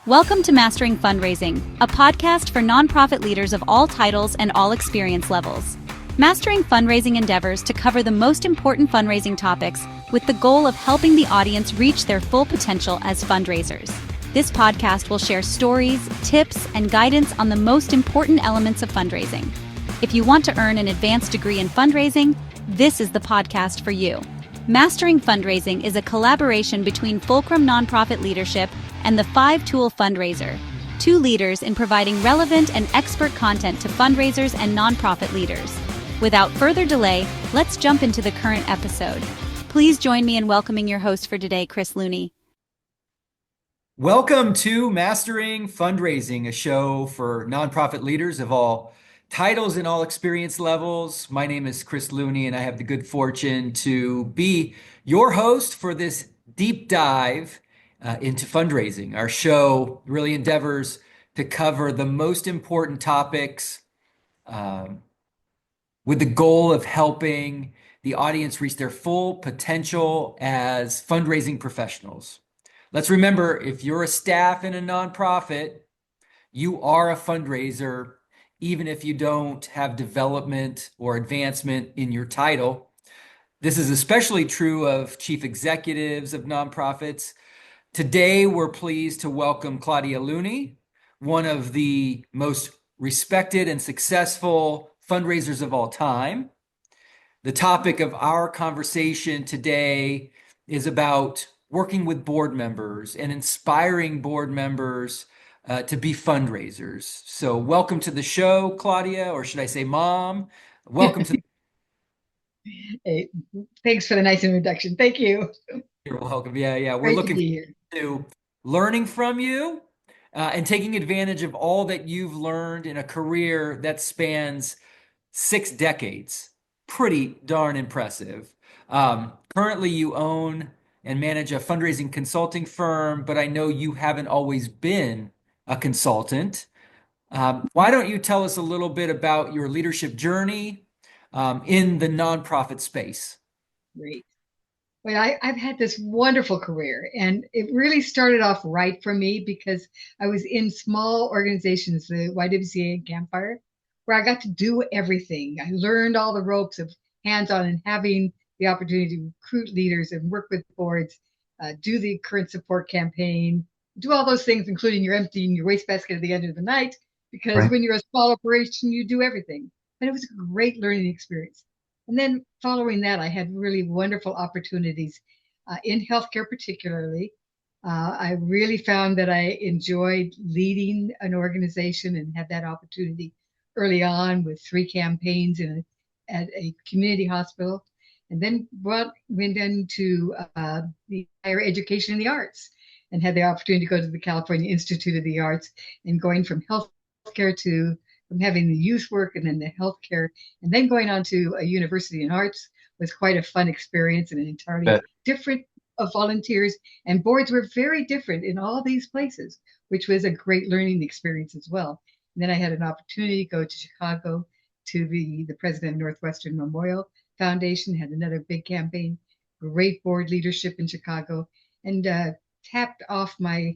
Welcome to Mastering Fundraising, a podcast for nonprofit leaders of all titles and all experience levels. Mastering fundraising endeavors to cover the most important fundraising topics with the goal of helping the audience reach their full potential as fundraisers. This podcast will share stories, tips, and guidance on the most important elements of fundraising. If you want to earn an advanced degree in fundraising, this is the podcast for you. Mastering Fundraising is a collaboration between Fulcrum Nonprofit Leadership and the 5-Tool Fundraiser, two leaders in providing relevant and expert content to fundraisers and nonprofit leaders. Without further delay, let's jump into the current episode. Please join me in welcoming your host for today, Claudia Looney. Welcome to Mastering Fundraising, a show for nonprofit leaders of all titles and all experience levels. My name is Claudia Looney, and I have the good fortune to be your host for this deep dive into fundraising. Our show really endeavors to cover the most important topics with the goal of helping the audience reach their full potential as fundraising professionals. Let's remember, if you're a staff in a nonprofit, you are a fundraiser, even if you don't have development or advancement in your title. This is especially true of chief executives of nonprofits. Today, we're pleased to welcome Claudia Looney, one of the most respected and successful fundraisers of all time. The topic of our conversation today is about working with board members and inspiring board members to be fundraisers. So welcome to the show, Claudia, or should I say Mom? Welcome to Hey, thanks for the nice introduction. Thank you. You're welcome. Yeah. We're Great looking to be here. to learning from you and taking advantage of all that you've learned in a career that spans 6 decades. Pretty darn impressive. Currently, you own and manage a fundraising consulting firm, but I know you haven't always been a consultant. Why don't you tell us a little bit about your leadership journey in the nonprofit space? Great. Well, I've had this wonderful career, and it really started off right for me because I was in small organizations, the YWCA and Campfire, where I got to do everything. I learned all the ropes of hands-on and having the opportunity to recruit leaders and work with boards, do the current support campaign, do all those things, including you're emptying your wastebasket at the end of the night, because Right. when you're a small operation, you do everything. And it was a great learning experience. And then following that, I had really wonderful opportunities in healthcare, particularly. I really found that I enjoyed leading an organization and had that opportunity early on with 3 campaigns at a community hospital, and then went into the higher education in the arts and had the opportunity to go to the California Institute of the Arts, and going from healthcare to from having the youth work and then the healthcare, and then going on to a university in arts was quite a fun experience and an entirely Bet. different of volunteers, and boards were very different in all these places, which was a great learning experience as well. And then I had an opportunity to go to Chicago to be the president of Northwestern Memorial Foundation, had another big campaign, great board leadership in Chicago, and tapped off my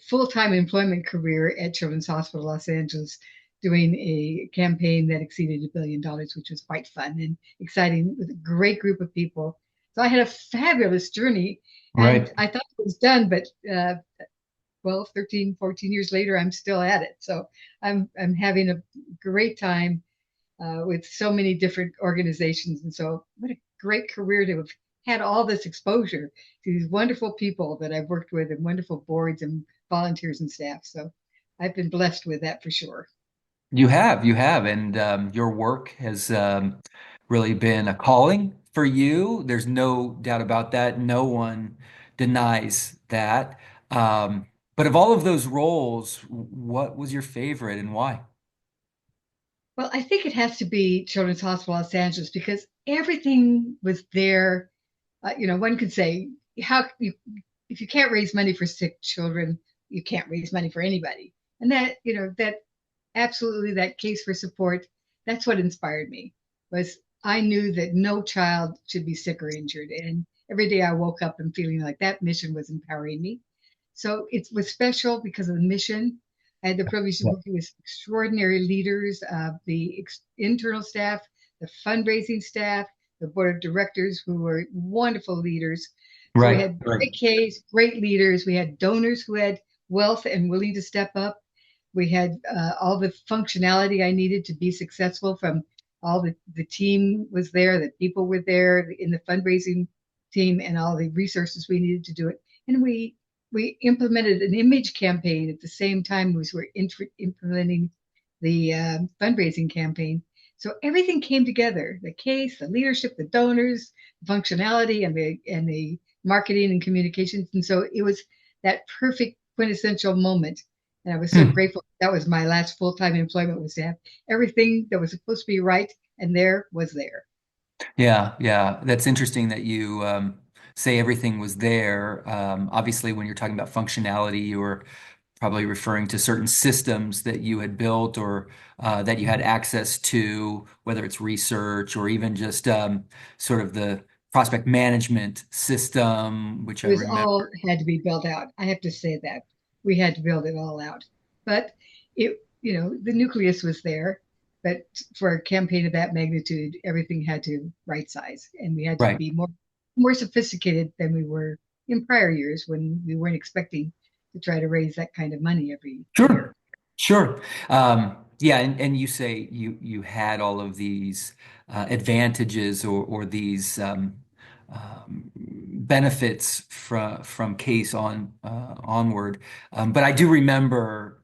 full-time employment career at Children's Hospital Los Angeles, doing a campaign that exceeded $1 billion, which was quite fun and exciting with a great group of people. So I had a fabulous journey, and Right. I thought it was done, but 12, 13, 14 years later, I'm still at it. So I'm having a great time with so many different organizations. And so what a great career to have had all this exposure to these wonderful people that I've worked with, and wonderful boards and volunteers and staff. So I've been blessed with that for sure. You have, and your work has really been a calling for you. There's no doubt about that. No one denies that. But of all of those roles, what was your favorite and why? Well, I think it has to be Children's Hospital Los Angeles because everything was there. One could say, if you can't raise money for sick children, you can't raise money for anybody. And that absolutely, that case for support, that's what inspired me. Was I knew that no child should be sick or injured, and every day I woke up and feeling like that mission was empowering me. So it was special because of the mission. I had the privilege of Yeah. working with extraordinary leaders, the internal staff, the fundraising staff, the board of directors who were wonderful leaders. So we Right, had right. great Ks, great leaders. We had donors who had wealth and willing to step up. We had all the functionality I needed to be successful from all the team was there, the people were there in the fundraising team, and all the resources we needed to do it. And we implemented an image campaign at the same time as we're implementing the fundraising campaign. So everything came together: the case, the leadership, the donors, the functionality, and the marketing and communications. And so it was that perfect quintessential moment. And I was so Hmm. grateful. That was my last full-time employment, was to have everything that was supposed to be right, and there was there. Yeah, yeah. That's interesting that you say everything was there. Obviously, when you're talking about functionality, you were probably referring to certain systems that you had built or that you had access to, whether it's research or even just sort of the prospect management system, which It I was all remember. had to be built out. I have to say that we had to build it all out. But the nucleus was there. But for a campaign of that magnitude, everything had to right size, and we had to Right. be more sophisticated than we were in prior years when we weren't expecting to try to raise that kind of money every year. Sure. Sure. Yeah, and you say you had all of these advantages or these benefits from case onward. But I do remember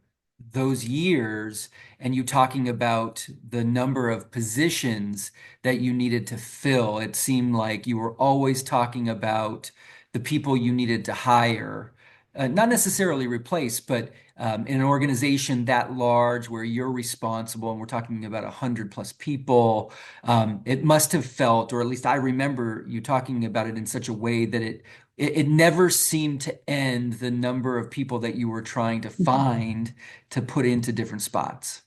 those years and you talking about the number of positions that you needed to fill. It seemed like you were always talking about the people you needed to hire, not necessarily replace, but in an organization that large where you're responsible, and we're talking about 100+ people, it must have felt, or at least I remember you talking about it in such a way that it never seemed to end the number of people that you were trying to find to put into different spots.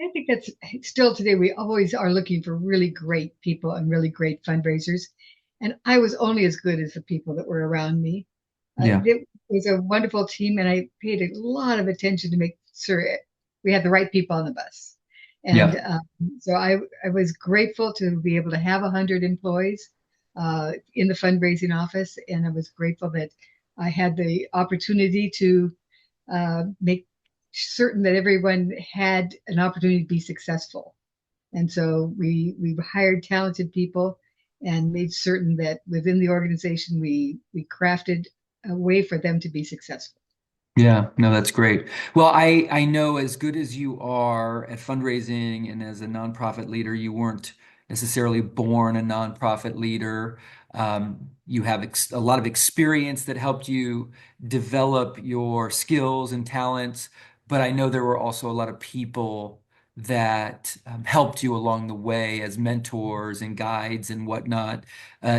I think that's still today. We always are looking for really great people and really great fundraisers. And I was only as good as the people that were around me. Yeah. It was a wonderful team, and I paid a lot of attention to make sure we had the right people on the bus. And Yeah. so I was grateful to be able to have 100 employees in the fundraising office. And I was grateful that I had the opportunity to make certain that everyone had an opportunity to be successful. And so we hired talented people and made certain that within the organization we crafted a way for them to be successful. Yeah, no, that's great. Well, I know as good as you are at fundraising and as a nonprofit leader, you weren't necessarily born a nonprofit leader. You have ex a lot of experience that helped you develop your skills and talents, but I know there were also a lot of people that helped you along the way as mentors and guides and whatnot.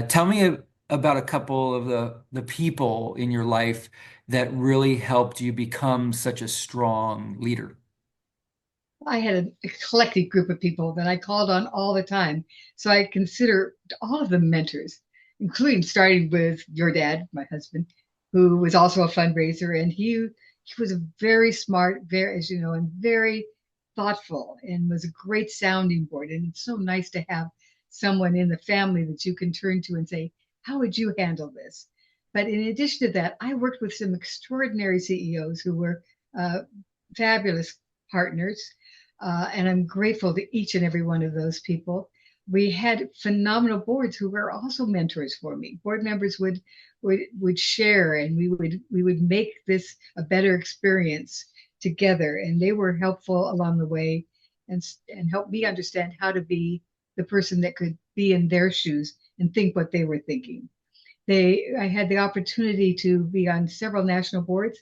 Tell me about a couple of the people in your life that really helped you become such a strong leader? I had an eclectic group of people that I called on all the time. So I consider all of them mentors, including starting with your dad, my husband, who was also a fundraiser. And he was a very smart, very, as you know, and very thoughtful, and was a great sounding board. And it's so nice to have someone in the family that you can turn to and say, how would you handle this? But in addition to that, I worked with some extraordinary CEOs who were fabulous partners, and I'm grateful to each and every one of those people. We had phenomenal boards who were also mentors for me. Board members would share, and we would make this a better experience together. And they were helpful along the way, and helped me understand how to be the person that could be in their shoes and think what they were thinking. I had the opportunity to be on several national boards,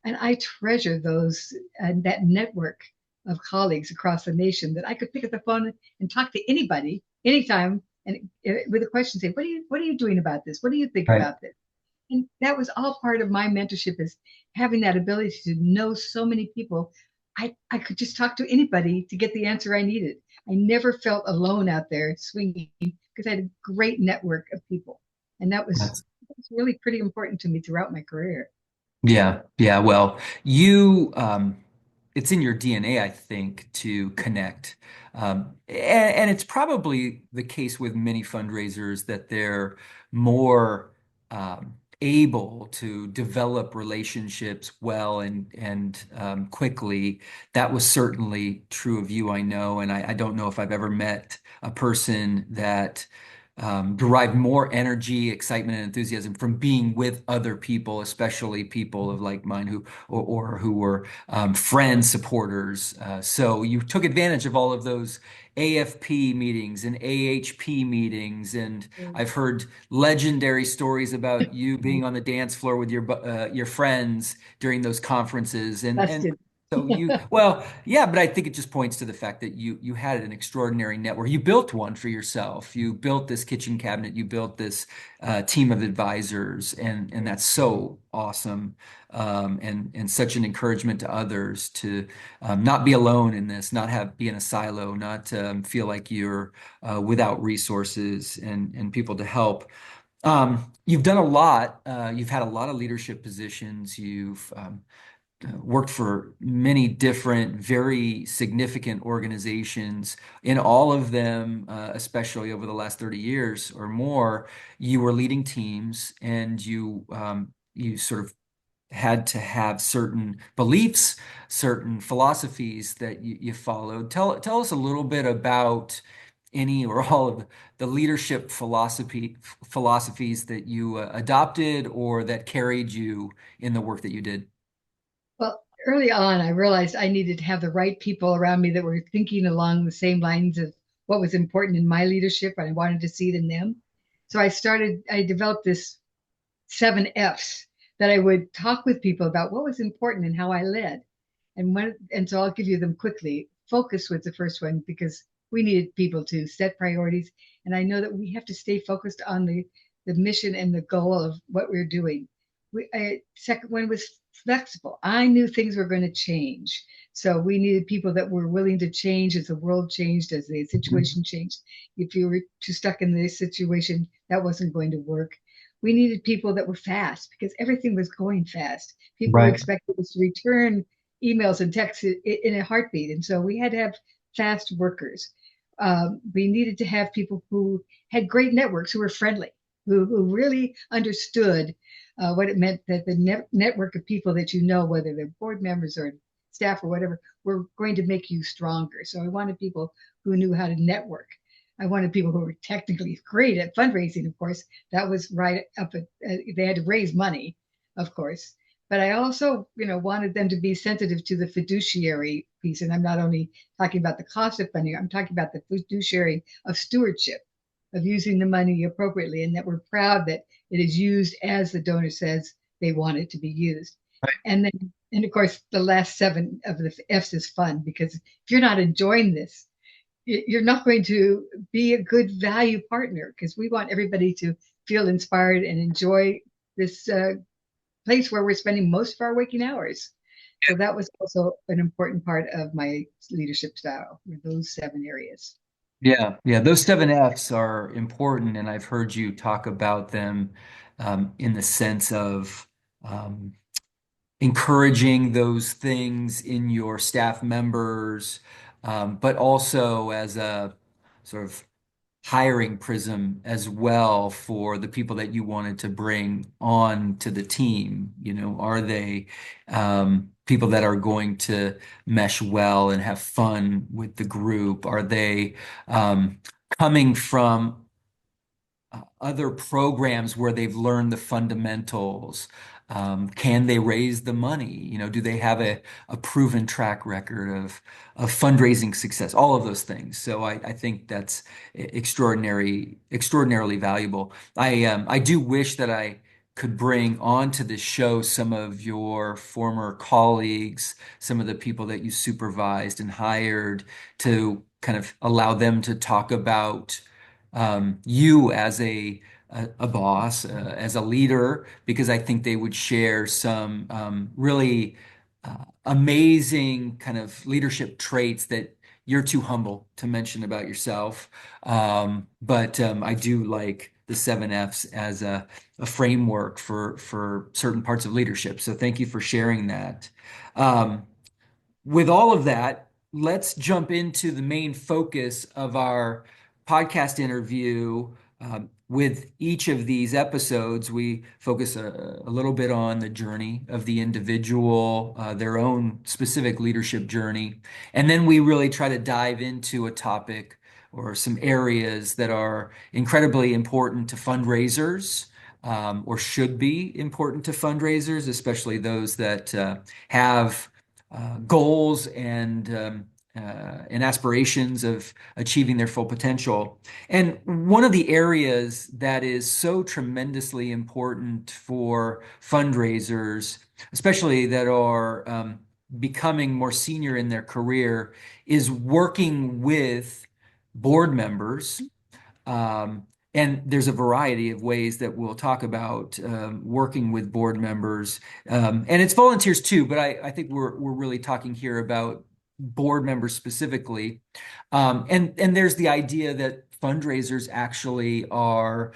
and I treasure those and that network of colleagues across the nation that I could pick up the phone and talk to anybody, anytime, and with a question, say, "What are you doing about this? What do you think Right. about this?" And that was all part of my mentorship, is having that ability to know so many people. I could just talk to anybody to get the answer I needed. I never felt alone out there swinging because I had a great network of people, and that was really pretty important to me throughout my career. Yeah, yeah. Well, you, it's in your DNA, I think, to connect. And it's probably the case with many fundraisers that they're more able to develop relationships well and quickly. That was certainly true of you, I know. And I don't know if I've ever met a person that derive more energy, excitement, and enthusiasm from being with other people, especially people of like mind who or who were friends, supporters. So you took advantage of all of those AFP meetings and AHP meetings, and I've heard legendary stories about you being on the dance floor with your friends during those conferences, and Busted. so well, yeah, but I think it just points to the fact that you had an extraordinary network. You built one for yourself. You built this kitchen cabinet. You built this team of advisors, and that's so awesome, and such an encouragement to others to not be alone in this, not be in a silo, not feel like you're without resources and people to help. You've done a lot. You've had a lot of leadership positions. You've worked for many different, very significant organizations. In all of them, especially over the last 30 years or more, you were leading teams and you sort of had to have certain beliefs, certain philosophies that you followed. Tell us a little bit about any or all of the leadership philosophies that you adopted or that carried you in the work that you did. Well, early on, I realized I needed to have the right people around me that were thinking along the same lines of what was important in my leadership, and I wanted to see it in them. So I developed this 7 F's that I would talk with people about what was important and how I led. And so I'll give you them quickly. Focus was the first one because we needed people to set priorities. And I know that we have to stay focused on the mission and the goal of what we're doing. Second one was flexible. I knew things were going to change. So we needed people that were willing to change as the world changed, as the situation changed. If you were too stuck in this situation, that wasn't going to work. We needed people that were fast because everything was going fast. People were Right. expecting us to return emails and texts in a heartbeat. And so we had to have fast workers. We needed to have people who had great networks, who were friendly, who really understood what it meant that the network of people that you know, whether they're board members or staff or whatever, were going to make you stronger. So I wanted people who knew how to network. I wanted people who were technically great at fundraising, of course. That was right up at, they had to raise money, of course. But I also, wanted them to be sensitive to the fiduciary piece. And I'm not only talking about the cost of funding, I'm talking about the fiduciary of stewardship, of using the money appropriately, and that we're proud that it is used as the donor says they want it to be used. And of course, the last 7 of the F's is fun because if you're not enjoying this, you're not going to be a good value partner because we want everybody to feel inspired and enjoy this place where we're spending most of our waking hours. So that was also an important part of my leadership style, were those 7 areas. Yeah, yeah, those 7 F's are important, and I've heard you talk about them in the sense of um, encouraging those things in your staff members, but also as a sort of hiring prism as well for the people that you wanted to bring on to the team. Are they people that are going to mesh well and have fun with the group? Are they coming from other programs where they've learned the fundamentals? Can they raise the money? Do they have a proven track record of fundraising success? All of those things. So I think that's extraordinarily valuable. I do wish that I could bring onto the show some of your former colleagues, some of the people that you supervised and hired to kind of allow them to talk about you as a boss, as a leader, because I think they would share some really amazing kind of leadership traits that you're too humble to mention about yourself. But I do like the 7 F's as a framework for certain parts of leadership. So thank you for sharing that. Um, with all of that, let's jump into the main focus of our podcast interview. With each of these episodes, we focus a little bit on the journey of the individual, their own specific leadership journey. And then we really try to dive into a topic or some areas that are incredibly important to fundraisers, or should be important to fundraisers, especially those that have goals and aspirations of achieving their full potential. And one of the areas that is so tremendously important for fundraisers, especially that are becoming more senior in their career, is working with board members. Um, and there's a variety of ways that we'll talk about working with board members. And it's volunteers too, but I think we're really talking here about board members specifically. And there's the idea that fundraisers actually are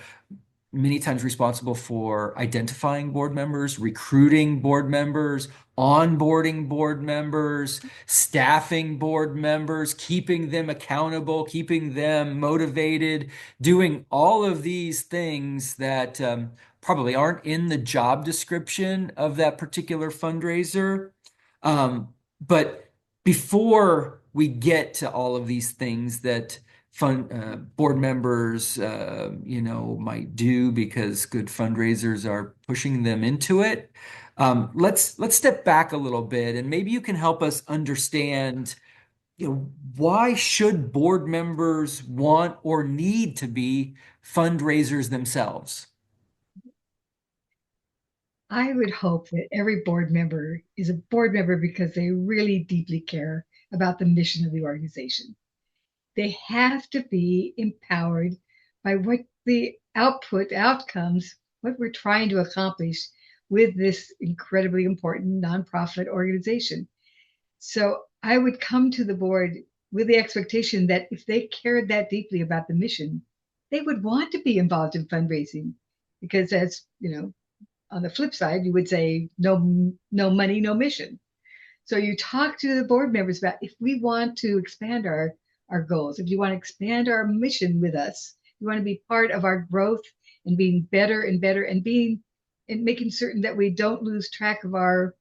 many times responsible for identifying board members, recruiting board members, onboarding board members, staffing board members, keeping them accountable, keeping them motivated, doing all of these things that probably aren't in the job description of that particular fundraiser. But before we get to all of these things that board members, might do because good fundraisers are pushing them into it. Let's step back a little bit, and maybe you can help us understand, why should board members want or need to be fundraisers themselves? I would hope that every board member is a board member because they really deeply care about the mission of the organization. They have to be empowered by what the outcomes, what we're trying to accomplish with this incredibly important nonprofit organization. So I would come to the board with the expectation that if they cared that deeply about the mission, they would want to be involved in fundraising. Because as you know, on the flip side, you would say no money, no mission. So you talk to the board members about if we want to expand our goals, if you want to expand our mission with us, you want to be part of our growth and being better and better and being and making certain that we don't lose track of our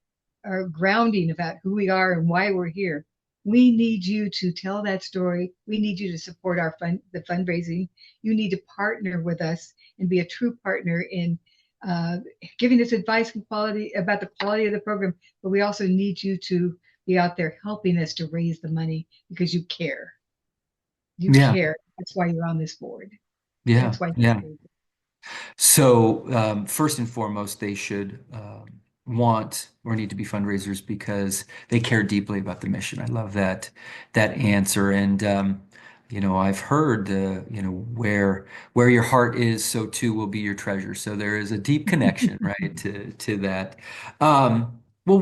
grounding about who we are and why we're here. We need you to tell that story. We need you to support the fundraising. You need to partner with us and be a true partner in uh, giving us advice and quality about the quality of the program. But we also need you to be out there helping us to raise the money because you care. You Yeah, care. That's why you're on this board. yeah, That's why. yeah. So, first and foremost, they should want or need to be fundraisers because they care deeply about the mission. I love that answer. And I've heard where your heart is, so too will be your treasure. So there is a deep connection, right, to that. Well,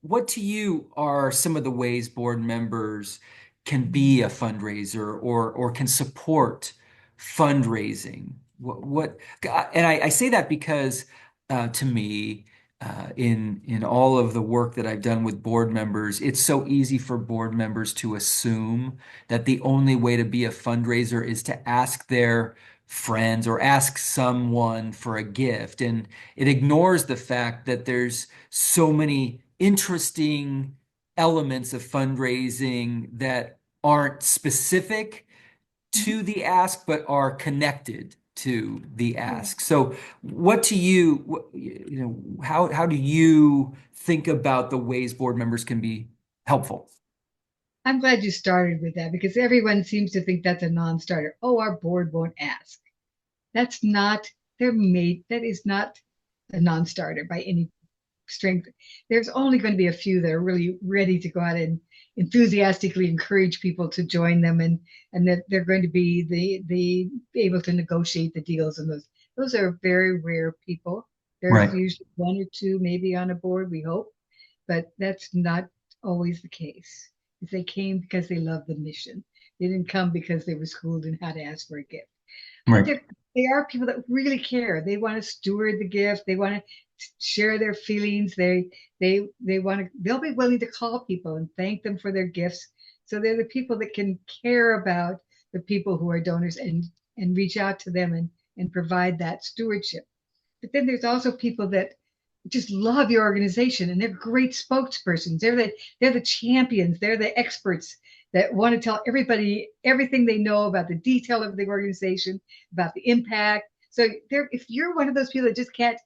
what to you are some of the ways board members can be a fundraiser or can support fundraising? What and I say that because to me, in all of the work that I've done with board members, it's so easy for board members to assume that the only way to be a fundraiser is to ask their friends or ask someone for a gift. And it ignores the fact that there's so many interesting elements of fundraising that aren't specific to the ask, but are connected to the ask. So, what to you, how do you think about the ways board members can be helpful? I'm glad you started with that because everyone seems to think that's a non-starter. Oh, our board won't ask. That's not, that is not a non-starter by any strength. There's only going to be a few that are really ready to go out and enthusiastically encourage people to join them and that they're going to be the able to negotiate the deals and those are very rare people. There's Right, usually one or two maybe on a board, we hope, but that's not always the case. If they came because they love the mission, they didn't come because they were schooled in how to ask for a gift. But right. they are people that really care. They want to steward the gift. They want to share their feelings. They want to. They'll be willing to call people and thank them for their gifts. So they're the people that can care about the people who are donors and reach out to them and provide that stewardship. But then there's also people that just love your organization and they're great spokespersons. They're the champions. They're the experts that want to tell everybody everything they know about the detail of the organization, about the impact. So if you're one of those people that just can't,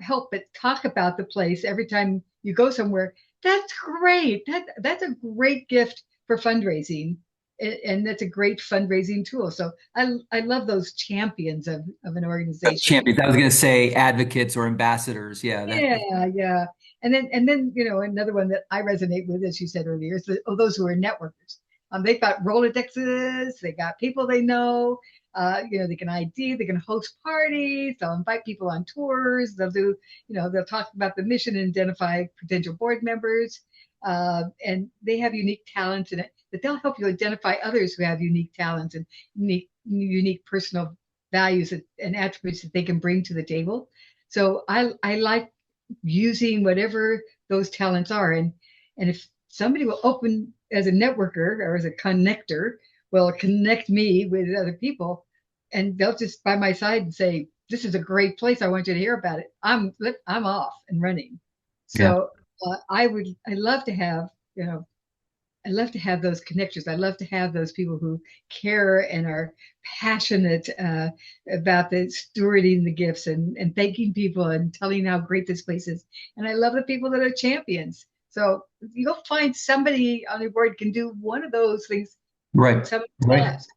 help but talk about the place every time you go somewhere, that's great. That's a great gift for fundraising. And that's a great fundraising tool. So I love those champions of an organization. Champions. I was going to say advocates or ambassadors. Yeah, Yeah, yeah. And then, another one that I resonate with, as you said earlier, is those who are networkers. They've got Rolodexes, they got people they know, they can ID, they can host parties, they'll invite people on tours, they'll talk about the mission and identify potential board members. And they have unique talents in it, but they'll help you identify others who have unique talents and unique personal values and attributes that they can bring to the table. So I like using whatever those talents are. And if somebody will open as a networker or as a connector, will connect me with other people, and they'll just by my side and say, "This is a great place. I want you to hear about it." I'm off and running. yeah. So I love to have I love to have those connections. I love to have those people who care and are passionate about the stewarding the gifts and thanking people and telling how great this place is. And I love the people that are champions. So you'll find somebody on your board can do one of those things. Right. Somebody Right. else.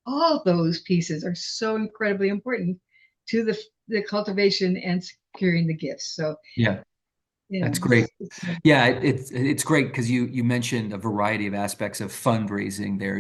All those pieces are so incredibly important to the cultivation and securing the gifts. So Yeah. That's great. Yeah, it's great because you mentioned a variety of aspects of fundraising there.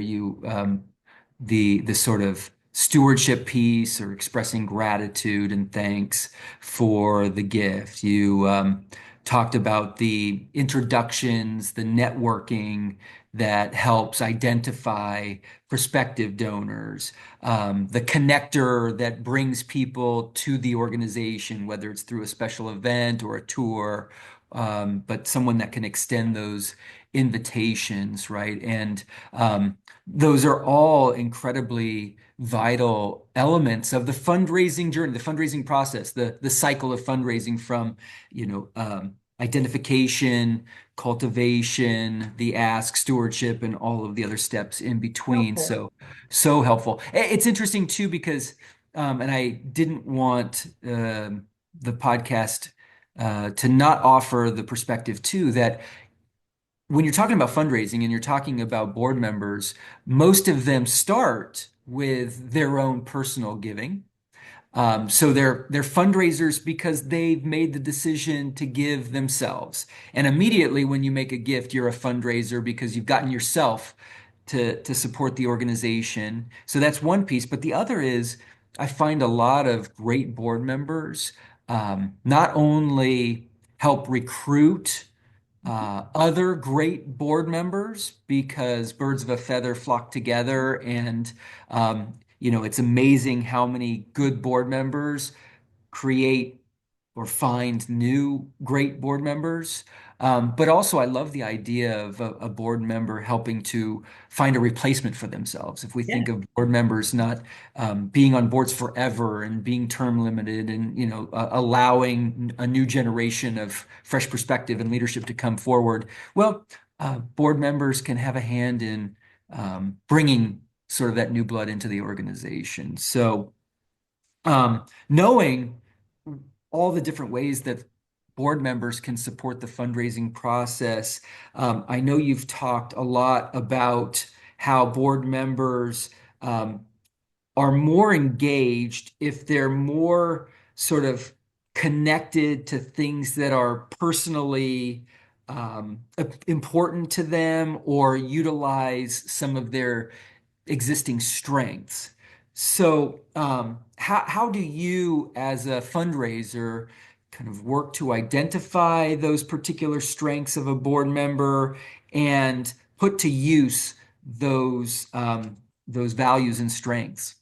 The sort of stewardship piece or expressing gratitude and thanks for the gift. You talked about the introductions, the networking that helps identify prospective donors, the connector that brings people to the organization, whether it's through a special event or a tour, but someone that can extend those invitations, right? And those are all incredibly vital elements of the fundraising journey, the fundraising process, the cycle of fundraising from, identification, cultivation, the ask, stewardship, and all of the other steps in between. Helpful. So helpful. It's interesting too because, and I didn't want the podcast to not offer the perspective too that when you're talking about fundraising and you're talking about board members, most of them start with their own personal giving. So they're fundraisers because they've made the decision to give themselves. And immediately when you make a gift, you're a fundraiser because you've gotten yourself to support the organization. So that's one piece. But the other is I find a lot of great board members not only help recruit other great board members because birds of a feather flock together and it's amazing how many good board members create or find new great board members. But also, I love the idea of a board member helping to find a replacement for themselves. If we Yeah. think of board members not being on boards forever and being term limited, and allowing a new generation of fresh perspective and leadership to come forward, well, board members can have a hand in bringing sort of that new blood into the organization. So, knowing all the different ways that board members can support the fundraising process. I know you've talked a lot about how board members are more engaged if they're more sort of connected to things that are personally important to them or utilize some of their existing strengths. So, how do you, as a fundraiser, kind of work to identify those particular strengths of a board member and put to use those values and strengths?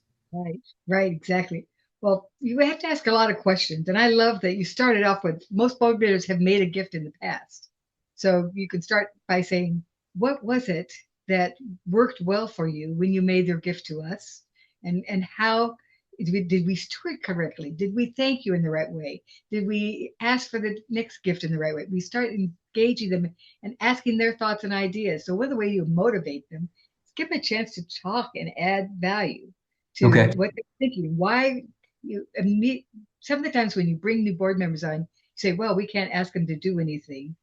Right, right, exactly. Well, you have to ask a lot of questions. And I love that you started off with most board builders have made a gift in the past. So you can start by saying, what was it that worked well for you when you made their gift to us? And how did we steward correctly? Did we thank you in the right way? Did we ask for the next gift in the right way? We start engaging them and asking their thoughts and ideas. So one of the way you motivate them is give them a chance to talk and add value to Okay. what they're thinking. Why you meet some of the times when you bring new board members on, you say, well, we can't ask them to do anything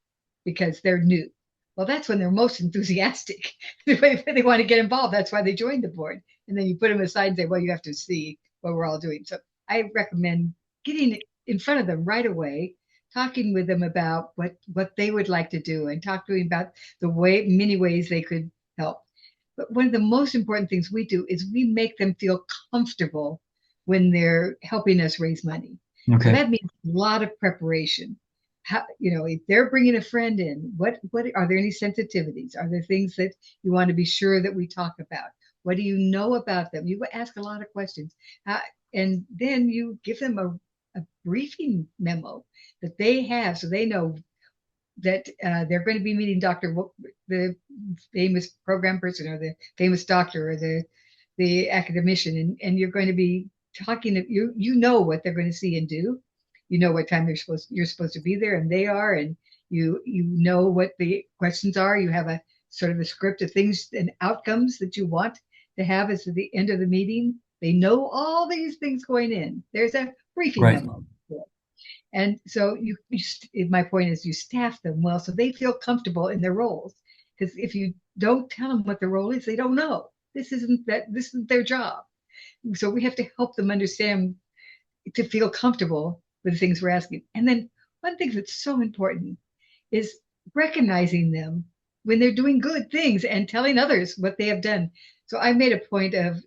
because they're new. Well, that's when they're most enthusiastic. They want to get involved. That's why they joined the board. And then you put them aside and say, well, you have to see what we're all doing. So I recommend getting in front of them right away, talking with them about what they would like to do and talk to them about the many ways they could help. But one of the most important things we do is we make them feel comfortable when they're helping us raise money. So Okay. that means a lot of preparation. How, if they're bringing a friend in, what are there any sensitivities? Are there things that you want to be sure that we talk about? What do you know about them? You ask a lot of questions, and then you give them a briefing memo that they have, so they know that they're going to be meeting the famous program person or the famous doctor or the academician, and you're going to be talking to you know what they're going to see and do. You know what time you're supposed to be there, and they are, and you know what the questions are. You have a sort of a script of things and outcomes that you want to have as at the end of the meeting. They know all these things going in. There's a briefing Right. memo. And so my point is you staff them well so they feel comfortable in their roles. Because if you don't tell them what their role is, they don't know. This isn't their job. So we have to help them understand to feel comfortable with the things we're asking. And then one thing that's so important is recognizing them when they're doing good things and telling others what they have done. So I made a point of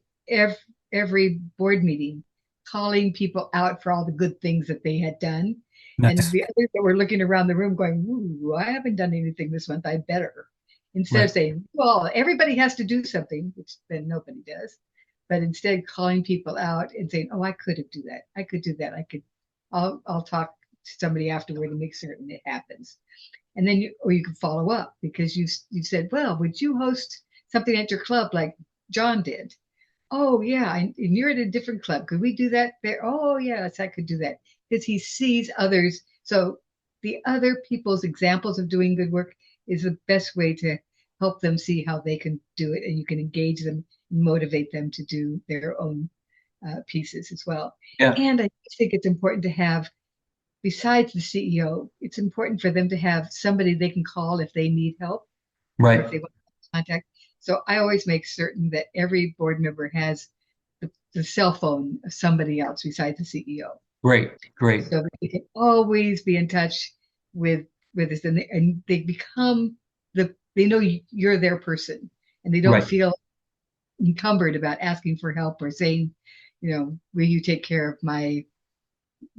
every board meeting calling people out for all the good things that they had done. And Nice. the others that were looking around the room going, ooh, I haven't done anything this month. I better. Instead of Right. saying, well, everybody has to do something, which then nobody does, but instead calling people out and saying, oh, I could have do that. I could do that. I'll talk to somebody afterward and make certain it happens. And then you can follow up because you said, well, would you host something at your club like John did? Oh yeah, and you're at a different club. Could we do that there? Oh yes, I could do that because he sees others. So the other people's examples of doing good work is the best way to help them see how they can do it, and you can engage them, motivate them to do their own pieces as well. Yeah. And I think it's important to have, besides the CEO, it's important for them to have somebody they can call if they need help or if Right. they want contact. So I always make certain that every board member has the cell phone of somebody else besides the CEO, Great. Great. so that they can always be in touch with us, and they become they know you're their person, and they don't Right. feel encumbered about asking for help or saying, will you take care of my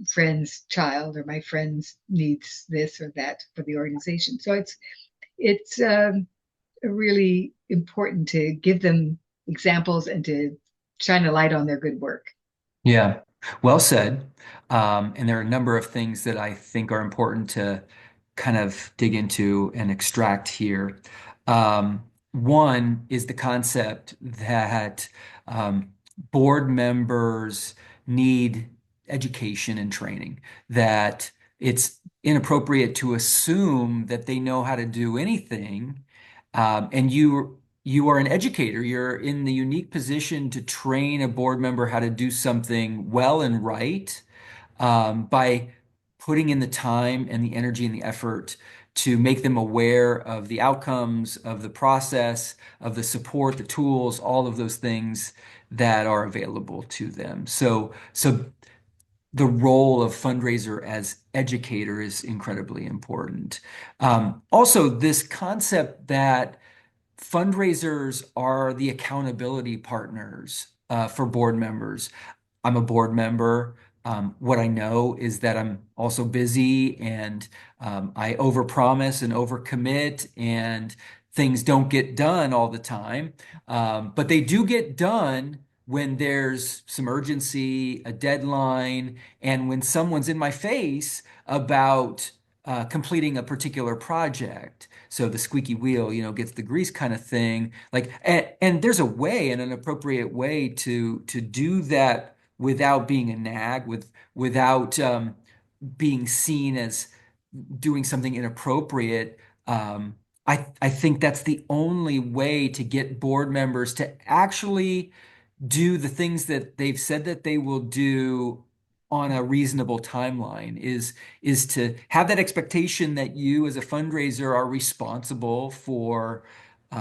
friend's child or my friend's needs this or that for the organization. So it's really important to give them examples and to shine a light on their good work. Yeah, well said. And there are a number of things that I think are important to kind of dig into and extract here. One is the concept that board members need education and training, that it's inappropriate to assume that they know how to do anything. And you are an educator. You're in the unique position to train a board member how to do something well and right, by putting in the time and the energy and the effort to make them aware of the outcomes of the process, of the support, the tools, all of those things that are available to them. So the role of fundraiser as educator is incredibly important. Also, this concept that fundraisers are the accountability partners for board members. I'm a board member. What I know is that I'm also busy and I overpromise and overcommit, and things don't get done all the time. But they do get done when there's some urgency, a deadline, and when someone's in my face about completing a particular project. So the squeaky wheel, gets the grease kind of thing. Like, and there's a way and an appropriate way to do that without being a nag, without being seen as doing something inappropriate. I think that's the only way to get board members to actually do the things that they've said that they will do on a reasonable timeline is to have that expectation that you as a fundraiser are responsible for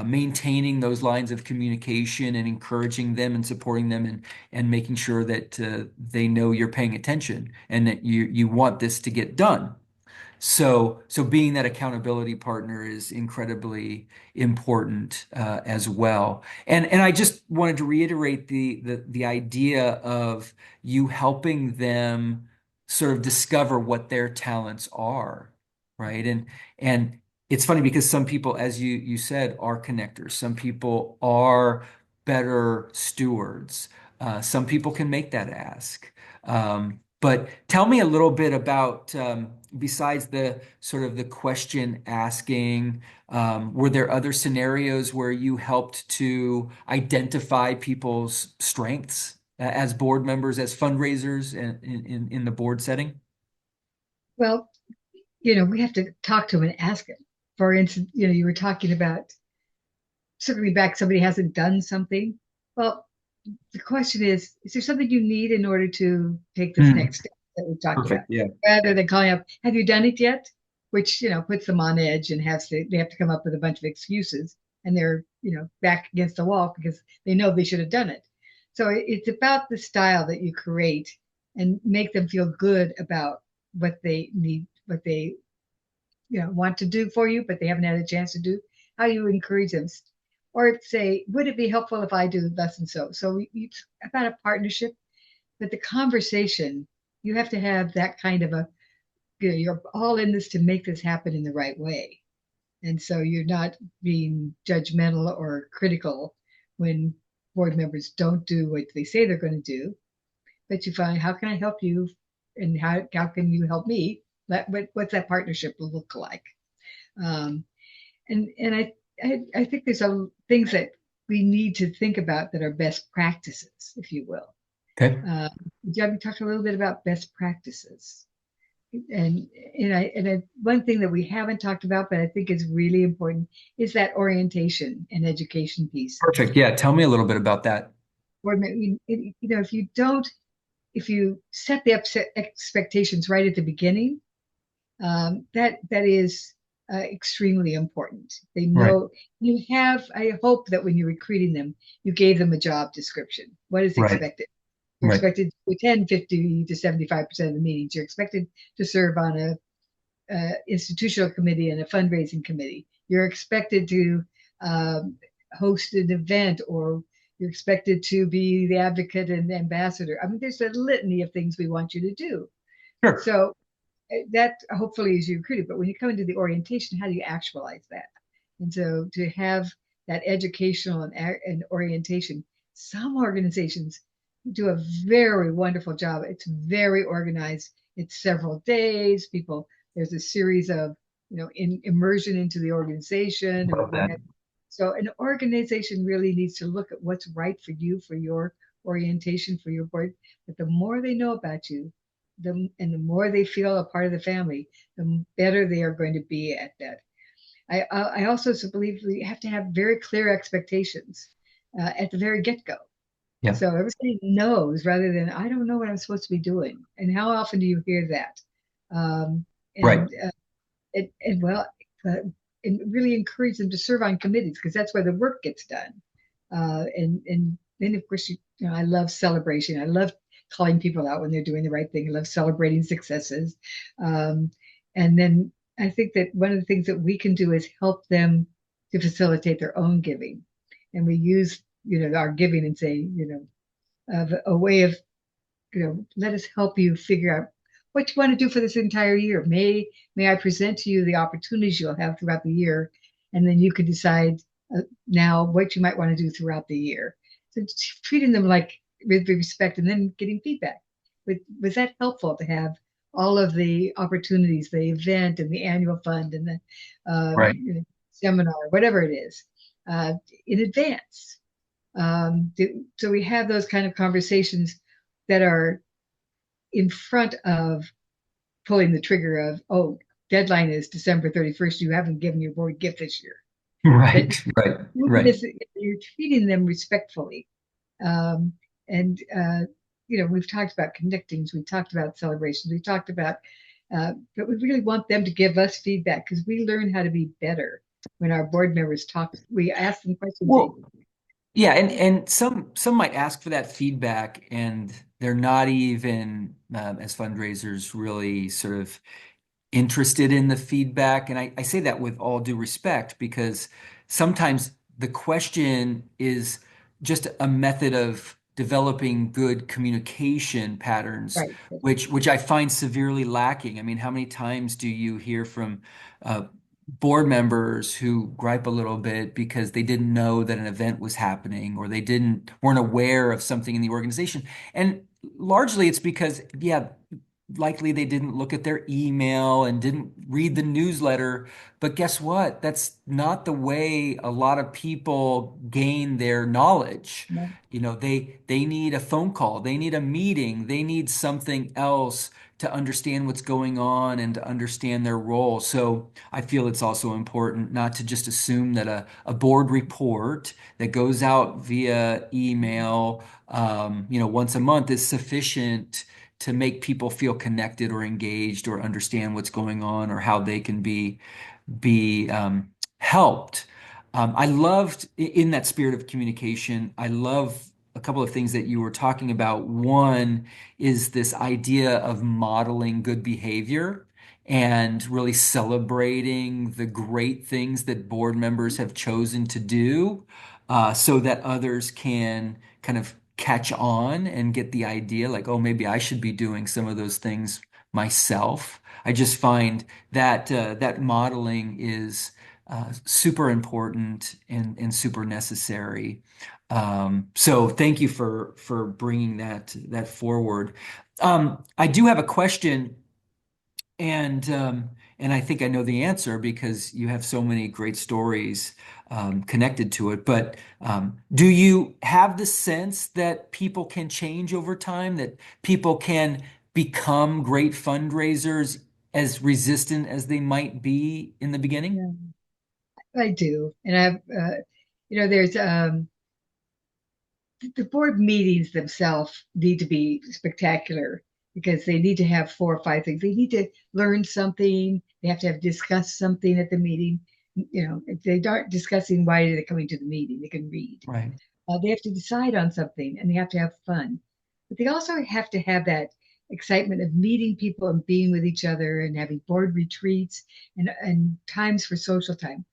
maintaining those lines of communication and encouraging them and supporting them and making sure that they know you're paying attention and that you want this to get done. So being that accountability partner is incredibly important as well. And I just wanted to reiterate the idea of you helping them sort of discover what their talents are, right? And it's funny because some people, as you said, are connectors. Some people are better stewards. Some people can make that ask. But tell me a little bit about besides the sort of the question asking, were there other scenarios where you helped to identify people's strengths as board members, as fundraisers in the board setting? Well, we have to talk to them and ask them. For instance, you were talking about circling back, somebody hasn't done something. Well, the question is there something you need in order to take this Hmm. next step that we've talked about? Perfect. Yeah. Rather than calling up, have you done it yet? Which, puts them on edge and they have to come up with a bunch of excuses and they're, back against the wall because they know they should have done it. So it's about the style that you create and make them feel good about what they need, what they, want to do for you, but they haven't had a chance to do, how you encourage them. Or say, would it be helpful if I do thus and so? So it's about a partnership, but the conversation, you have to have that kind of you're all in this to make this happen in the right way. And so you're not being judgmental or critical when board members don't do what they say they're going to do, but you find, how can I help you? And how can you help me? What's that partnership look like? Um, and I think there's things that we need to think about that are best practices, if you will. Okay. Jeb, talk a little bit about best practices, and one thing that we haven't talked about, but I think is really important, is that orientation and education piece. Perfect. Yeah. Tell me a little bit about that. If you set the expectations right at the beginning, that is extremely important. They know Right. I hope that when you're recruiting them, you gave them a job description. What is Right. expected? You're Right. expected to attend 50 to 75% of the meetings. You're expected to serve on a institutional committee and a fundraising committee. You're expected to host an event, or you're expected to be the advocate and ambassador. I mean, there's a litany of things we want you to do. Sure. So that hopefully is you recruited, but when you come into the orientation, how do you actualize that? And so to have that educational and orientation, some organizations do a very wonderful job. It's very organized. It's several days. There's a series of, immersion into the organization. Love that. So an organization really needs to look at what's right for you, for your orientation, for your board. But the more they know about you, and the more they feel a part of the family, the better they are going to be at that. I also believe we have to have very clear expectations at the very get-go. Yeah. So everybody knows rather than, I don't know what I'm supposed to be doing. And how often do you hear that? Right. And really encourage them to serve on committees because that's where the work gets done. And then of course, I love celebration. I love calling people out when they're doing the right thing. I love celebrating successes. And then I think that one of the things that we can do is help them to facilitate their own giving. And we use, our giving and say, a way of, let us help you figure out what you want to do for this entire year. May I present to you the opportunities you'll have throughout the year, and then you can decide now what you might want to do throughout the year. So treating them like with respect and then getting feedback. Was that helpful to have all of the opportunities, the event and the annual fund and the Right. seminar, whatever it is, uh, in advance? So we have those kind of conversations that are in front of pulling the trigger of, oh, deadline is December 31st. You haven't given your board gift this year. That Right. Right. Right. you're treating them respectfully. Um, and, we've talked about connectings, we've talked about celebrations, we've talked about, but we really want them to give us feedback because we learn how to be better when our board members talk. We ask them questions. Well, yeah, and some might ask for that feedback, and they're not even as fundraisers really sort of interested in the feedback. And I say that with all due respect because sometimes the question is just a method of developing good communication patterns, Right. which I find severely lacking. I mean, how many times do you hear from board members who gripe a little bit because they didn't know that an event was happening or they weren't aware of something in the organization? And largely it's because, yeah, likely they didn't look at their email and didn't read the newsletter. But guess what? That's not the way a lot of people gain their knowledge. Yeah. They need a phone call, they need a meeting, they need something else to understand what's going on and to understand their role. So I feel it's also important not to just assume that a board report that goes out via email, once a month is sufficient to make people feel connected or engaged or understand what's going on or how they can be helped. I loved in that spirit of communication. I love a couple of things that you were talking about. One is this idea of modeling good behavior and really celebrating the great things that board members have chosen to do, so that others can kind of catch on and get the idea like, oh, maybe I should be doing some of those things myself. I just find that that modeling is super important and super necessary. So thank you for bringing that forward. I do have a question, and I think I know the answer because you have so many great stories connected to it. But do you have the sense that people can change over time, that people can become great fundraisers as resistant as they might be in the beginning? Yeah, I do. And I've, there's the board meetings themselves need to be spectacular because they need to have 4 or 5 things. They need to learn something. They have to have discussed something at the meeting. If they aren't discussing why they're coming to the meeting, they can read. Right. They have to decide on something and they have to have fun. But they also have to have that excitement of meeting people and being with each other and having board retreats and times for social time.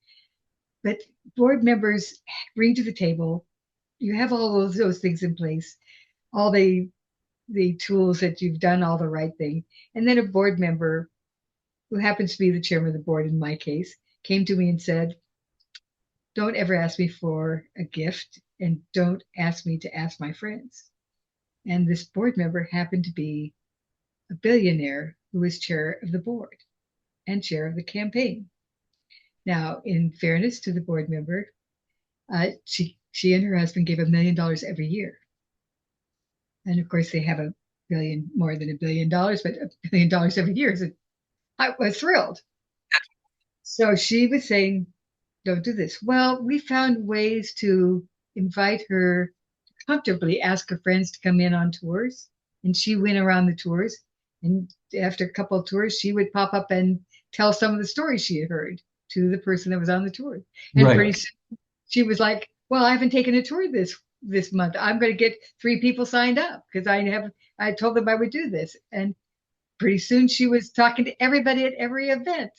But board members bring to the table, you have all those things in place, all the tools that you've done all the right thing. And then a board member who happens to be the chairman of the board in my case came to me and said, don't ever ask me for a gift and don't ask me to ask my friends. And this board member happened to be a billionaire who was chair of the board and chair of the campaign. Now, in fairness to the board member, she and her husband gave $1 million every year. And of course, they have more than $1 billion, but $1 billion every year. I was thrilled. So she was saying, don't do this. Well, we found ways to invite her to comfortably ask her friends to come in on tours. And she went around the tours. And after a couple of tours, she would pop up and tell some of the stories she had heard to the person that was on the tour. And pretty Right. soon she was like, well, I haven't taken a tour this month. I'm going to get 3 people signed up because I told them I would do this. And pretty soon she was talking to everybody at every event.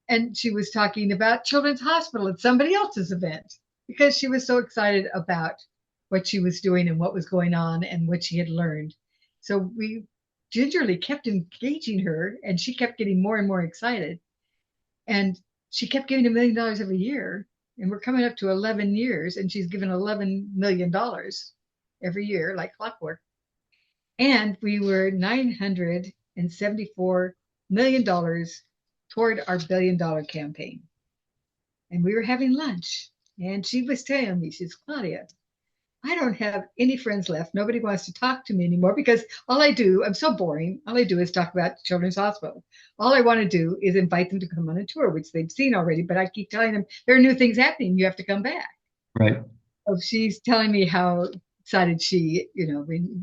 And she was talking about Children's Hospital at somebody else's event because she was so excited about what she was doing and what was going on and what she had learned. So we gingerly kept engaging her and she kept getting more and more excited. And she kept giving $1 million every year. And we're coming up to 11 years and she's given $11 million. every year, like clockwork. And we were $974 million toward our $1 billion campaign. And we were having lunch. And she was telling me, she's Claudia, I don't have any friends left. Nobody wants to talk to me anymore because all I do, I'm so boring. All I do is talk about Children's Hospital. All I want to do is invite them to come on a tour, which they've seen already. But I keep telling them there are new things happening. You have to come back. Right. So she's telling me how excited she,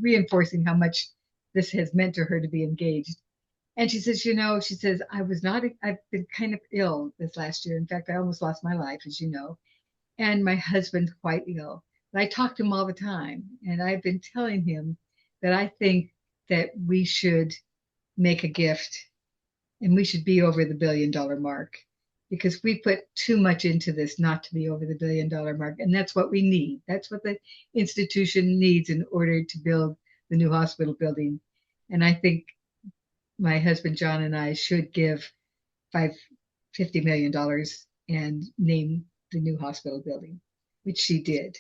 reinforcing how much this has meant to her to be engaged. And she says, she says, I've been kind of ill this last year. In fact, I almost lost my life, as you know, and my husband's quite ill. But I talk to him all the time. And I've been telling him that I think that we should make a gift and we should be over the $1 billion mark because we put too much into this not to be over the $1 billion mark. And that's what we need. That's what the institution needs in order to build the new hospital building. And I think my husband, John, and I should give $50 million and name the new hospital building, which she did.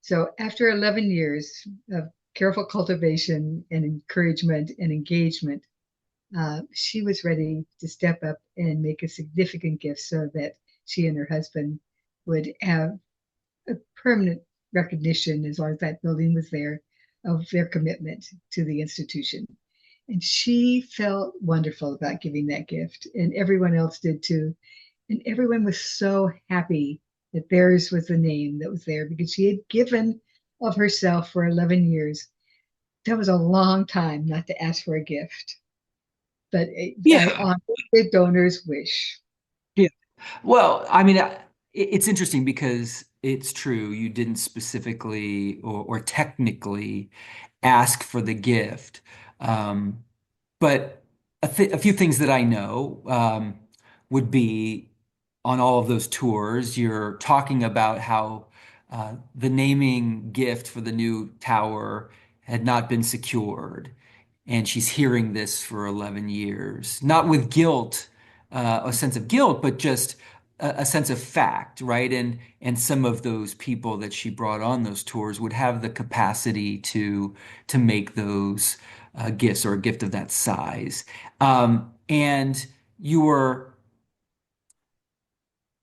So after 11 years of careful cultivation and encouragement and engagement, she was ready to step up and make a significant gift so that she and her husband would have a permanent recognition, as long as that building was there, of their commitment to the institution. And she felt wonderful about giving that gift, and everyone else did too. And everyone was so happy that theirs was the name that was there because she had given of herself for 11 years. That was a long time not to ask for a gift. But I honor the donor's wish. Yeah. Well, I mean, it's interesting because it's true. You didn't specifically or technically ask for the gift. But a few things that I know would be on all of those tours, you're talking about how the naming gift for the new tower had not been secured. And she's hearing this for 11 years, not with guilt, a sense of guilt, but just a sense of fact, right? And some of those people that she brought on those tours would have the capacity to make those gifts or a gift of that size. And you were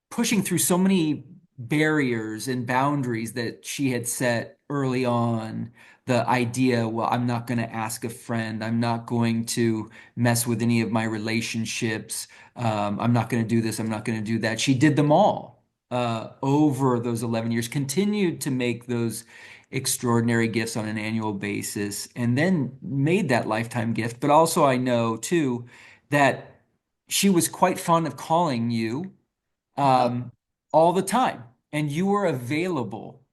pushing through so many barriers and boundaries that she had set early on. The idea, well, I'm not going to ask a friend. I'm not going to mess with any of my relationships. I'm not going to do this. I'm not going to do that. She did them all over those 11 years, continued to make those extraordinary gifts on an annual basis, and then made that lifetime gift. But also, I know too that she was quite fond of calling you um, all the time, and you were available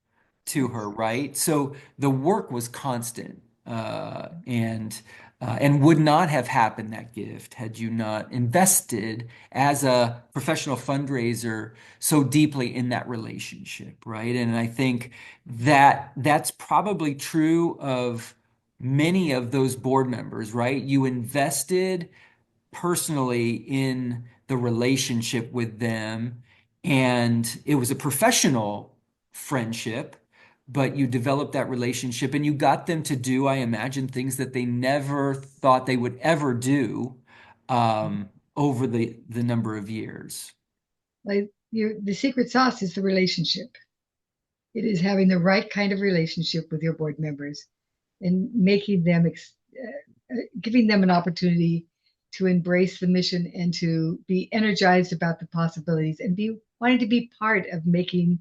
to her, right? So the work was constant, and would not have happened, that gift, had you not invested as a professional fundraiser so deeply in that relationship, right? And I think that that's probably true of many of those board members, right? You invested personally in the relationship with them. And it was a professional friendship, but you developed that relationship and you got them to do, I imagine, things that they never thought they would ever do over the number of years. Like the secret sauce is the relationship. It is having the right kind of relationship with your board members and making them, giving them an opportunity to embrace the mission and to be energized about the possibilities and be wanting to be part of making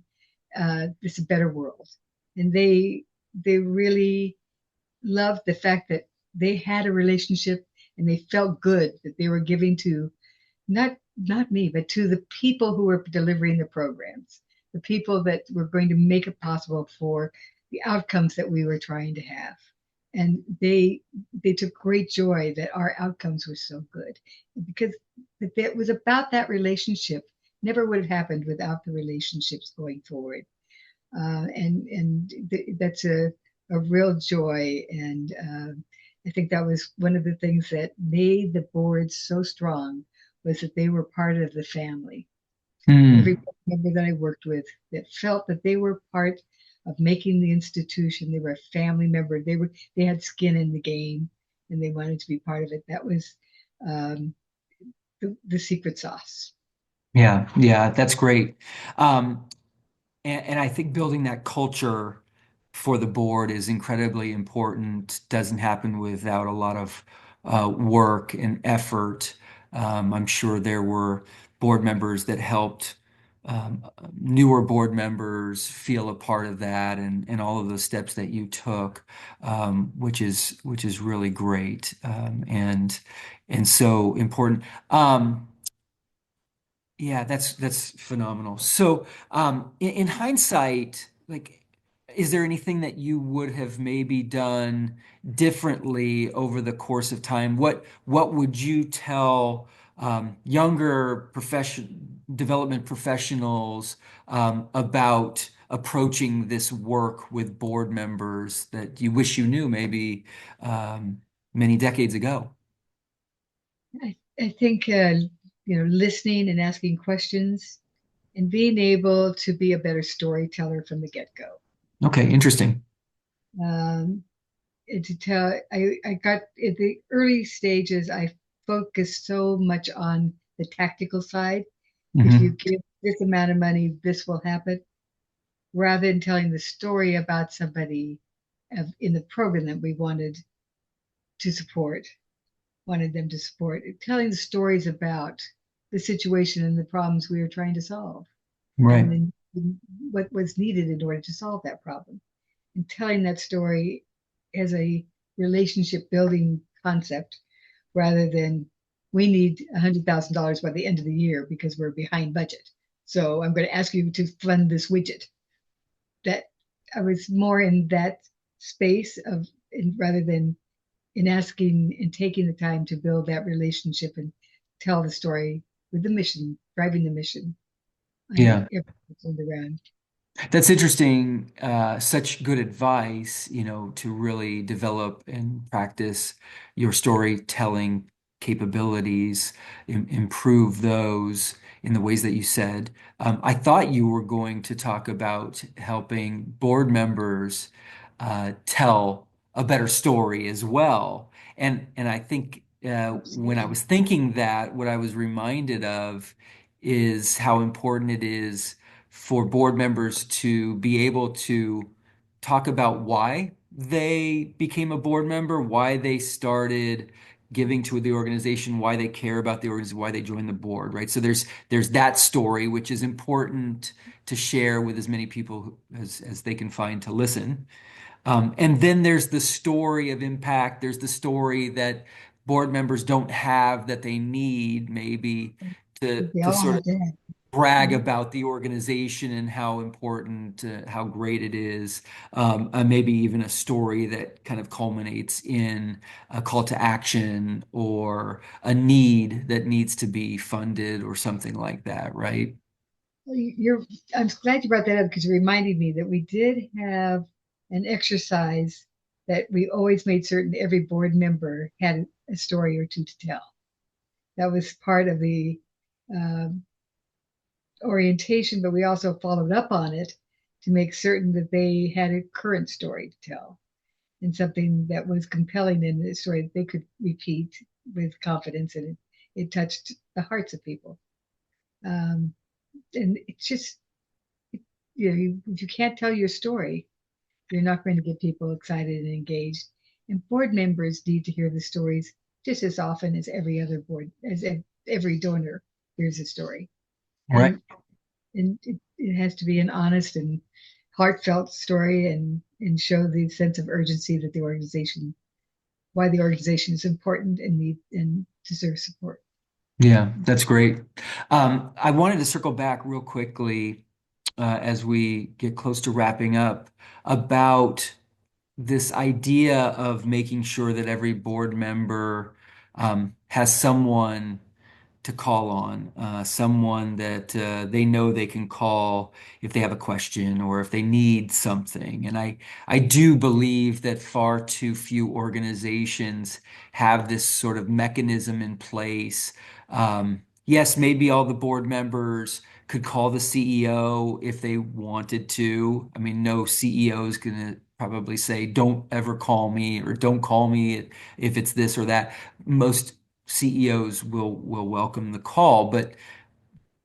this a better world. And they really loved the fact that they had a relationship and they felt good that they were giving to not me, but to the people who were delivering the programs, the people that were going to make it possible for the outcomes that we were trying to have. And they took great joy that our outcomes were so good because it was about that relationship. Never would have happened without the relationships going forward. That's a real joy. And I think that was one of the things that made the board so strong was that they were part of the family. Hmm. Every member that I worked with that felt that they were part of making the institution. They were a family member. They had skin in the game, and they wanted to be part of it. That was um, the secret sauce. Yeah, yeah, that's great. Um, and I think building that culture for the board is incredibly important. Doesn't happen without a lot of work and effort. I'm sure there were board members that helped newer board members feel a part of that, and all of the steps that you took, which is really great, and so important. Yeah, that's phenomenal. So, in hindsight, like, is there anything that you would have maybe done differently over the course of time? What would you tell younger profession development professionals about approaching this work with board members that you wish you knew maybe um, many decades ago? I think listening and asking questions and being able to be a better storyteller from the get-go. Okay, interesting. Um, and to tell, I got in the early stages, I focused so much on the tactical side. If you Hmm. give this amount of money, this will happen, rather than telling the story about somebody in the program that we to support, wanted them to support, telling the stories about the situation and the problems we were trying to solve, and Right. then what was needed in order to solve that problem. And telling that story as a relationship building concept rather than we need $100,000 by the end of the year because we're behind budget. So I'm going to ask you to fund this widget. That I was more in that space of rather than in asking and taking the time to build that relationship and tell the story with the mission, driving the mission. Yeah. Everything turned around. That's interesting. Such good advice, to really develop and practice your storytelling capabilities, improve those in the ways that you said. I thought you were going to talk about helping board members tell a better story as well. And I think when I Absolutely. was thinking that, what I was reminded of is how important it is for board members to be able to talk about why they became a board member, why they started giving to the organization, why they care about the organization, why they joined the board, right? So there's that story, which is important to share with as many people as they can find to listen. And then there's the story of impact. There's the story that board members don't have that they need maybe to They to all sort of have to have. brag Yeah. about the organization and how important, how great it is. Maybe even a story that kind of culminates in a call to action or a need that needs to be funded or something like that, right? Well, I'm glad you brought that up because it reminded me that we did have an exercise that we always made certain every board member had a story or two to tell. That was part of the um, orientation, but we also followed up on it to make certain that they had a current story to tell and something that was compelling in the story that they could repeat with confidence, and it touched the hearts of people. Um, and it's just, if you can't tell your story, you're not going to get people excited and engaged. And board members need to hear the stories just as often as every other board, as every donor hears a story. Right. And it has to be an honest and heartfelt story and show the sense of urgency that the organization, why the organization is important and need and deserves support. Yeah, that's great. I wanted to circle back real quickly as we get close to wrapping up about this idea of making sure that every board member has someone to call on, someone that they know they can call if they have a question or if they need something. And I do believe that far too few organizations have this sort of mechanism in place. Yes, maybe all the board members could call the CEO if they wanted to. I mean, no CEO is going to probably say, don't ever call me or don't call me if it's this or that. Most CEOs will welcome the call, but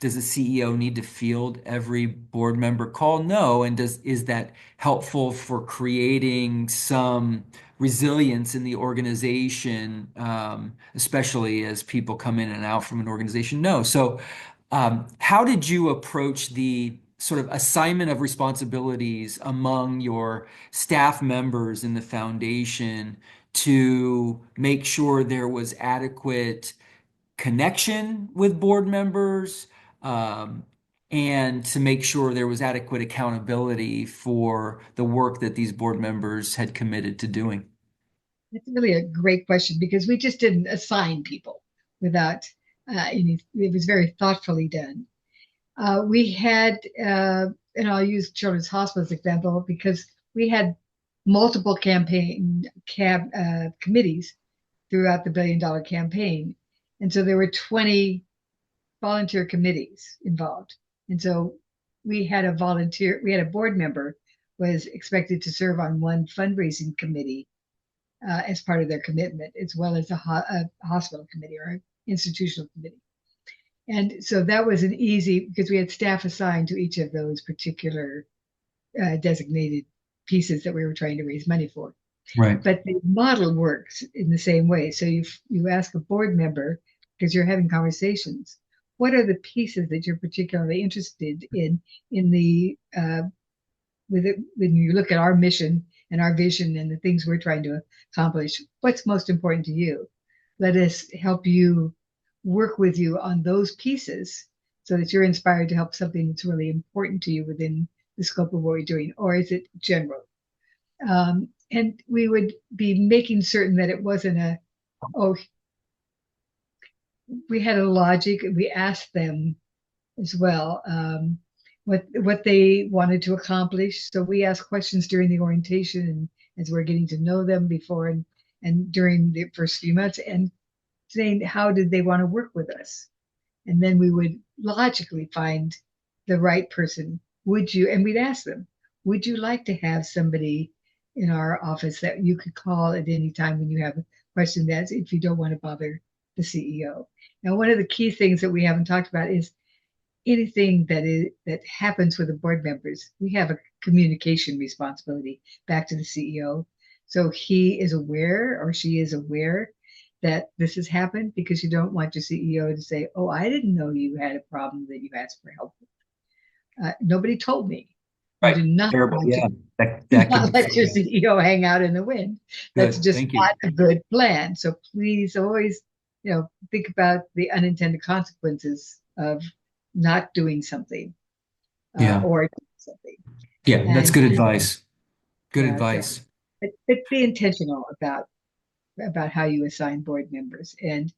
does a CEO need to field every board member call? No. And is that helpful for creating some resilience in the organization, especially as people come in and out from an organization? No. So, how did you approach the sort of assignment of responsibilities among your staff members in the foundation to make sure there was adequate connection with board members, um, and to make sure there was adequate accountability for the work that these board members had committed to doing? It's really a great question because we just didn't assign people without any, it was very thoughtfully done. We had, and I'll use Children's Hospital as example because we had multiple committees throughout the $1 billion campaign. And so there were 20 volunteer committees involved. And so we had a board member was expected to serve on one fundraising committee as part of their commitment, as well as a hospital committee or institutional committee. And so that was an easy, because we had staff assigned to each of those particular designated pieces that we were trying to raise money for. Right. But the model works in the same way. So you ask a board member, because you're having conversations, what are the pieces that you're particularly interested in the when you look at our mission and our vision and the things we're trying to accomplish, what's most important to you? Let us help you work with you on those pieces so that you're inspired to help something that's really important to you within the scope of what we're doing, or is it general? And we would be making certain that it wasn't oh, we had a logic. We asked them as well what they wanted to accomplish. So we asked questions during the orientation and as we're getting to know them before and during the first few months, and saying how did they want to work with us. And then we would logically find the right person. And we'd ask them, would you like to have somebody in our office that you could call at any time when you have a question, that's if you don't want to bother the CEO? Now, one of the key things that we haven't talked about is anything that happens with the board members, we have a communication responsibility back to the CEO. So he is aware or she is aware that this has happened, because you don't want your CEO to say, oh, I didn't know you had a problem that you asked for help with. Nobody told me. You Right. do not Terrible. want Yeah. to That can not be let your CEO hang out in the wind. That's good. just Thank you. not a good plan. So please always, think about the unintended consequences of not doing something Yeah. or doing something. Yeah. That's And good advice. Good yeah, so advice. but be intentional about how you assign board members. And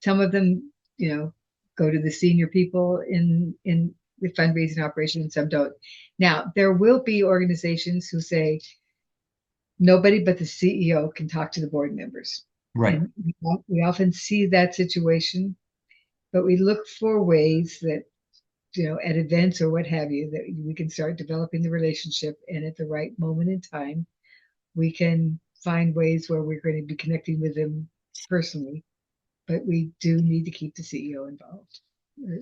some of them, go to the senior people in the fundraising operation, and some don't. Now, there will be organizations who say nobody but the CEO can talk to the board members. Right. And we often see that situation, but we look for ways that, at events or what have you, that we can start developing the relationship. And at the right moment in time, we can find ways where we're going to be connecting with them personally. But we do need to keep the CEO involved.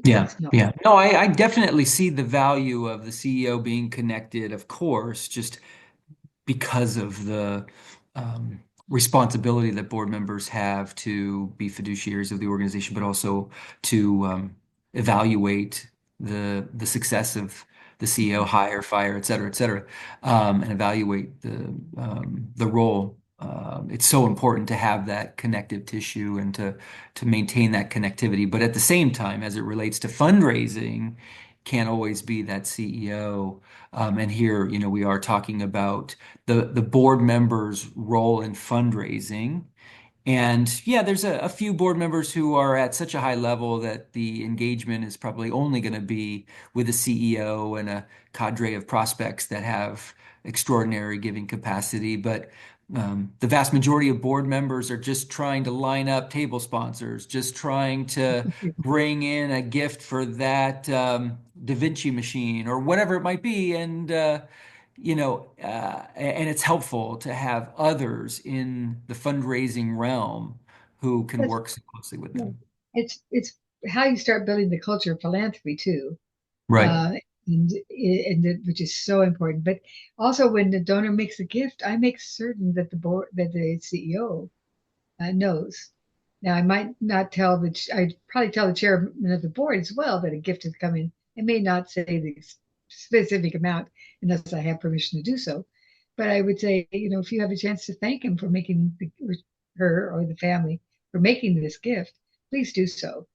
Yeah. It's not. Yeah. No, I definitely see the value of the CEO being connected, of course, just because of the responsibility that board members have to be fiduciaries of the organization, but also to evaluate the success of the CEO, hire, fire, et cetera, and evaluate the role. It's so important to have that connective tissue and to maintain that connectivity. But at the same time, as it relates to fundraising, can't always be that CEO. And here, we are talking about the board members' role in fundraising. And yeah, there's a few board members who are at such a high level that the engagement is probably only going to be with a CEO and a cadre of prospects that have extraordinary giving capacity. But The vast majority of board members are just trying to line up table sponsors, just trying to bring in a gift for that Da Vinci machine or whatever it might be. And it's helpful to have others in the fundraising realm who can That's, work so closely with yeah. them. It's how you start building the culture of philanthropy too, Right. uh, which is so important. But also, when the donor makes a gift, I make certain that the CEO knows. Now, I might not tell I'd probably tell the chairman of the board as well that a gift is coming. I may not say the specific amount unless I have permission to do so. But I would say, if you have a chance to thank him for making her or the family for making this gift, please do so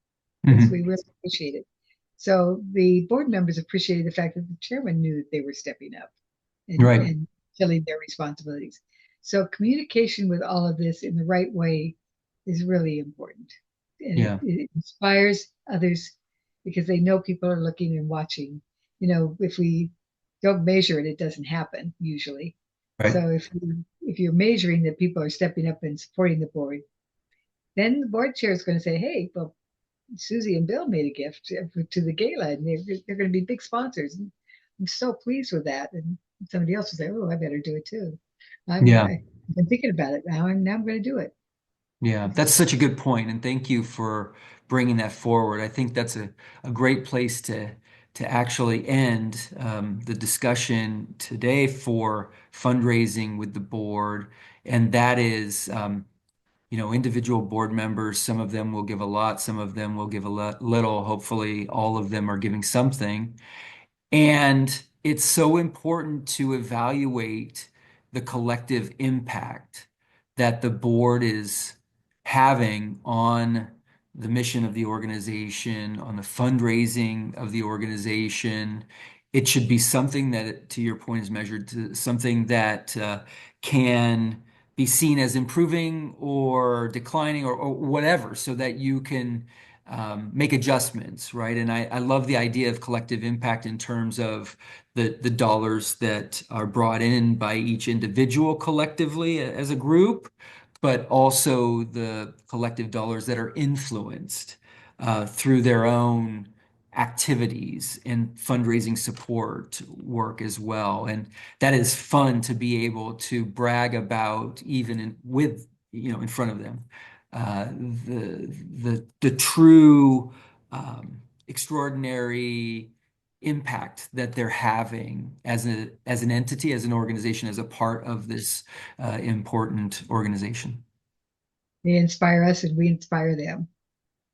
because we Mhm. really appreciate it. So the board members appreciated the fact that the chairman knew that they were stepping up Right. and filling their responsibilities. So communication with all of this in the right way is really important. And it, Yeah. it inspires others because they know people are looking and watching. If we don't measure it, it doesn't happen usually. Right. So if you're measuring that people are stepping up and supporting the board, then the board chair is going to say, "Hey, well, Susie and Bill made a gift to the gala, and they're going to be big sponsors. And I'm so pleased with that." And somebody else will say, "Oh, I better do it too." Yeah. I've been thinking about it now. I'm going to do it. Yeah, that's such a good point, and thank you for bringing that forward. I think that's a great place to actually end the discussion today for fundraising with the board, and that is, individual board members. Some of them will give a lot, some of them will give a little. Hopefully, all of them are giving something. And it's so important to evaluate the collective impact that the board is having on the mission of the organization, on the fundraising of the organization. It should be something that, to your point, is measured to something that can be seen as improving or declining or whatever, so that you can make adjustments, right? And I love the idea of collective impact in terms of the dollars that are brought in by each individual collectively as a group, but also the collective dollars that are influenced through their own activities and fundraising support work as well. And that is fun to be able to brag about even in front of them uh, the true extraordinary impact that they're having as an entity, as an organization, as a part of this important organization. They inspire us, and we inspire them.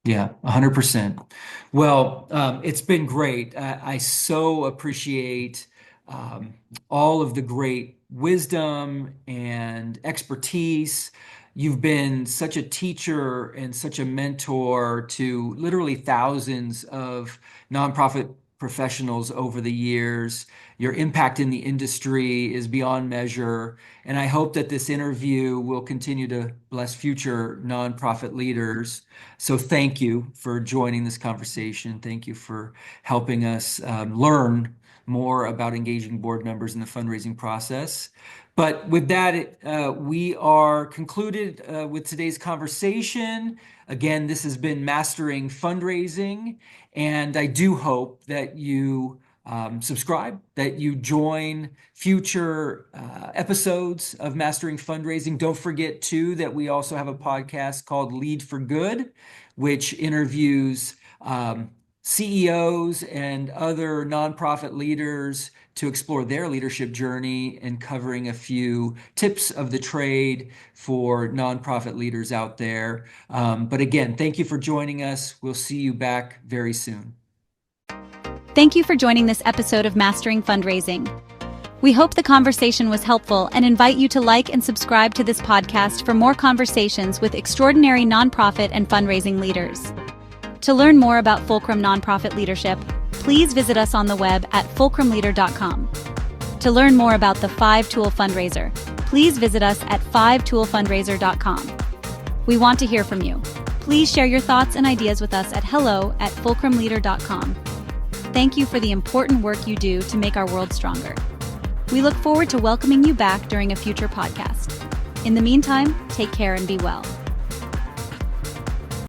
Yeah, 100%. Well, it's been great. I so appreciate um, all of the great wisdom and expertise. You've been such a teacher and such a mentor to literally thousands of nonprofit professionals over the years. Your impact in the industry is beyond measure. And I hope that this interview will continue to bless future nonprofit leaders. So thank you for joining this conversation. Thank you for helping us learn more about engaging board members in the fundraising process. But with that, we are concluded with today's conversation. Again, this has been Mastering Fundraising, and I do hope that you subscribe, that you join future episodes of Mastering Fundraising. Don't forget, too, that we also have a podcast called Lead for Good, which interviews CEOs and other nonprofit leaders to explore their leadership journey and covering a few tips of the trade for nonprofit leaders out there. But again, thank you for joining us. We'll see you back very soon. Thank you for joining this episode of Mastering Fundraising. We hope the conversation was helpful and invite you to like and subscribe to this podcast for more conversations with extraordinary nonprofit and fundraising leaders. To learn more about Fulcrum nonprofit leadership, please visit us on the web at fulcrumleader.com. To learn more about the 5-Tool Fundraiser, please visit us at 5toolfundraiser.com. We want to hear from you. Please share your thoughts and ideas with us at hello@fulcrumleader.com. Thank you for the important work you do to make our world stronger. We look forward to welcoming you back during a future podcast. In the meantime, take care and be well.